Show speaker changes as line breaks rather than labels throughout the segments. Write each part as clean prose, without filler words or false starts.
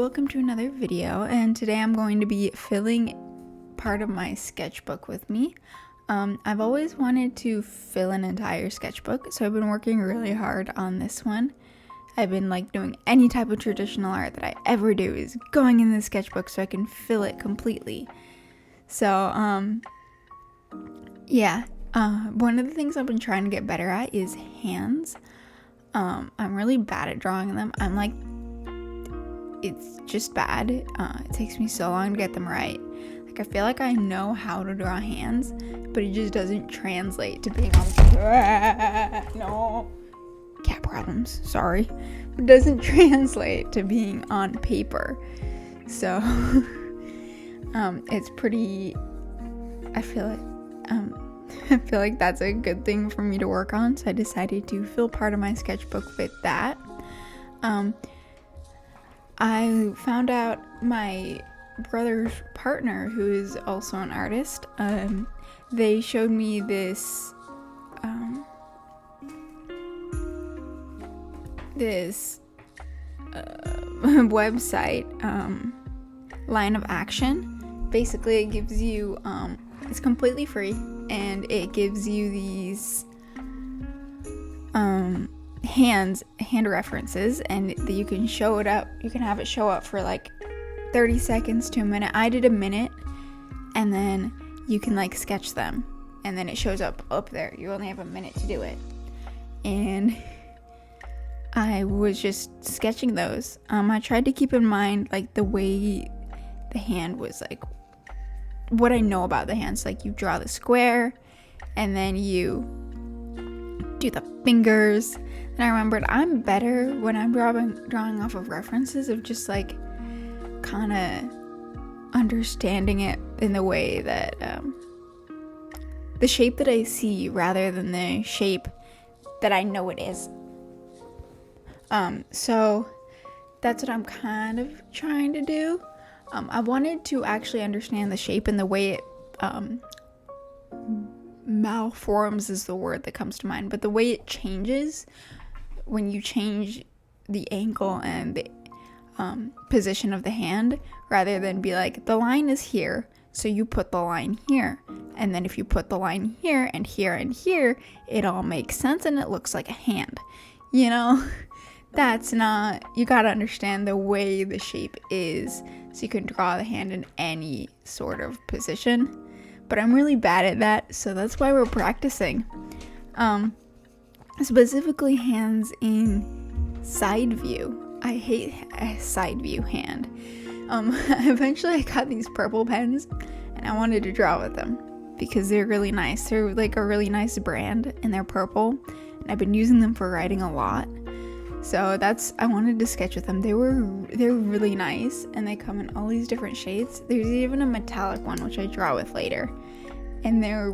welcome to another video, and today I'm going to be filling part of my sketchbook with me. I've always wanted to fill an entire sketchbook, so I've been working really hard on this one. I've been doing any type of traditional art that I ever do is going in the sketchbook so I can fill it completely. So, one of the things I've been trying to get better at is hands. I'm really bad at drawing them. It's just bad. It takes me so long to get them right. I feel like I know how to draw hands, but it just doesn't translate to being on no cat problems, sorry. It doesn't translate to being on paper. So it's pretty, I feel like that's a good thing for me to work on, so I decided to fill part of my sketchbook with that. I found out my brother's partner, who is also an artist, they showed me this website, Line of Action. Basically, it gives you, it's completely free, and it gives you these hand references, and you can show it up. You can have it show up for 30 seconds to a minute. I did a minute, and then you can sketch them, and then it shows up there. You only have a minute to do it. And I was just sketching those. I tried to keep in mind the way the hand was, what I know about the hands. You draw the square, and then you do the fingers. And I remembered I'm better when I'm drawing off of references of just kind of understanding it in the way that the shape that I see rather than the shape that I know it is. So that's what I'm kind of trying to do. I wanted to actually understand the shape and the way it malforms is the word that comes to mind, but the way it changes when you change the angle and the position of the hand, rather than be the line is here, so you put the line here, and then if you put the line here and here and here, it all makes sense and it looks like a hand. That's not, you gotta understand the way the shape is so you can draw the hand in any sort of position. But I'm really bad at that, so that's why we're practicing. Specifically hands in side view. I hate a side view hand. Eventually I got these purple pens, and I wanted to draw with them because they're really nice. They're a really nice brand, and they're purple, and I've been using them for writing a lot. So I wanted to sketch with them. They're really nice, and they come in all these different shades. There's even a metallic one, which I draw with later, and they're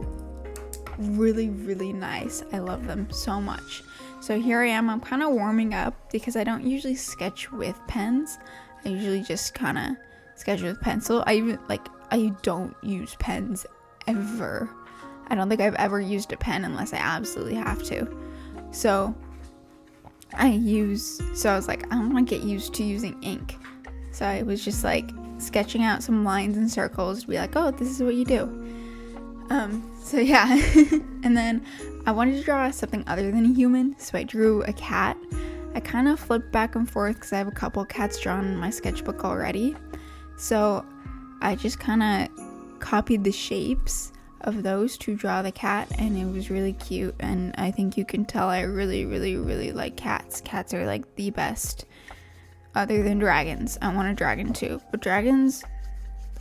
really, really nice. I love them so much. So here I am. I'm kind of warming up because I don't usually sketch with pens. I usually just kind of sketch with pencil. I don't use pens ever. I don't think I've ever used a pen unless I absolutely have to. So I was I want to get used to using ink. So I was just sketching out some lines and circles to be oh, this is what you do. So yeah. And then I wanted to draw something other than a human, so I drew a cat. I kind of flipped back and forth because I have a couple cats drawn in my sketchbook already. So I just kind of copied the shapes of those to draw the cat, and it was really cute. And I think you can tell I really, really, really like cats. Cats are the best, other than dragons. I want a dragon too, but dragons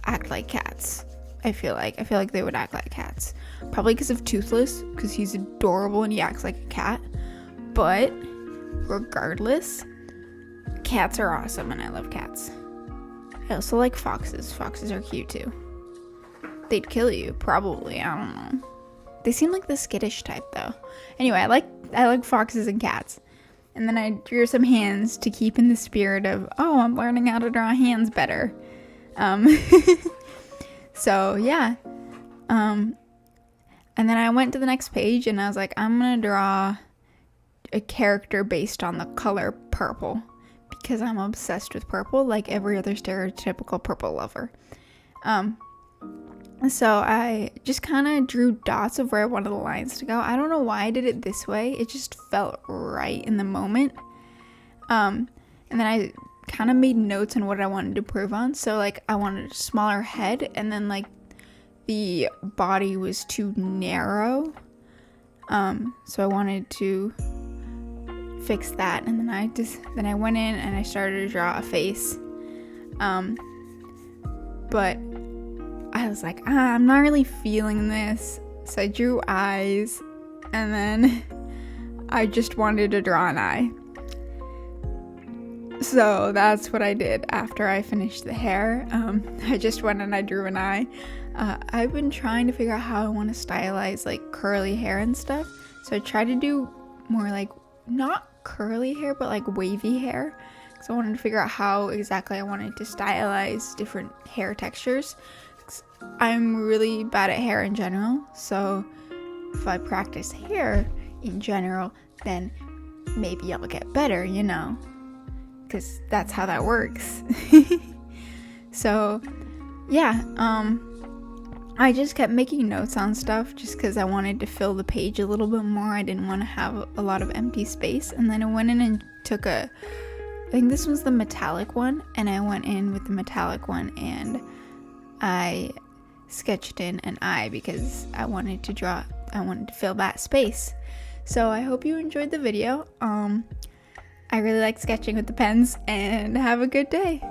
act like cats. I feel like they would act like cats, probably because of Toothless, because he's adorable and he acts like a cat. But regardless, cats are awesome, and I love cats. I also like foxes. Foxes are cute too. They'd kill you, probably. I don't know. They seem like the skittish type, though. Anyway, I like foxes and cats. And then I drew some hands to keep in the spirit of, I'm learning how to draw hands better. So yeah. And then I went to the next page, and I was I'm gonna draw a character based on the color purple, because I'm obsessed with purple, like every other stereotypical purple lover. So I just kind of drew dots of where I wanted the lines to go. I don't know why I did it this way. It just felt right in the moment. And then I kind of made notes on what I wanted to improve on. So like I wanted a smaller head, and then like the body was too narrow. So I wanted to fix that, and then I went in and I started to draw a face. But I was like, I'm not really feeling this. So I drew eyes, and then I just wanted to draw an eye. So that's what I did after I finished the hair. I just went and I drew an eye. I've been trying to figure out how I want to stylize like curly hair and stuff. So I tried to do more like not curly hair, but like wavy hair. So I wanted to figure out how exactly I wanted to stylize different hair textures. I'm really bad at hair in general, so if I practice hair in general, then maybe I'll get better, you know, because that's how that works. So yeah, I just kept making notes on stuff just because I wanted to fill the page a little bit more. I didn't want to have a lot of empty space. And then I went in and took I think this was the metallic one, and I went in with the metallic one and I sketched in an eye because I wanted to fill that space. So I hope you enjoyed the video. I really like sketching with the pens, and have a good day.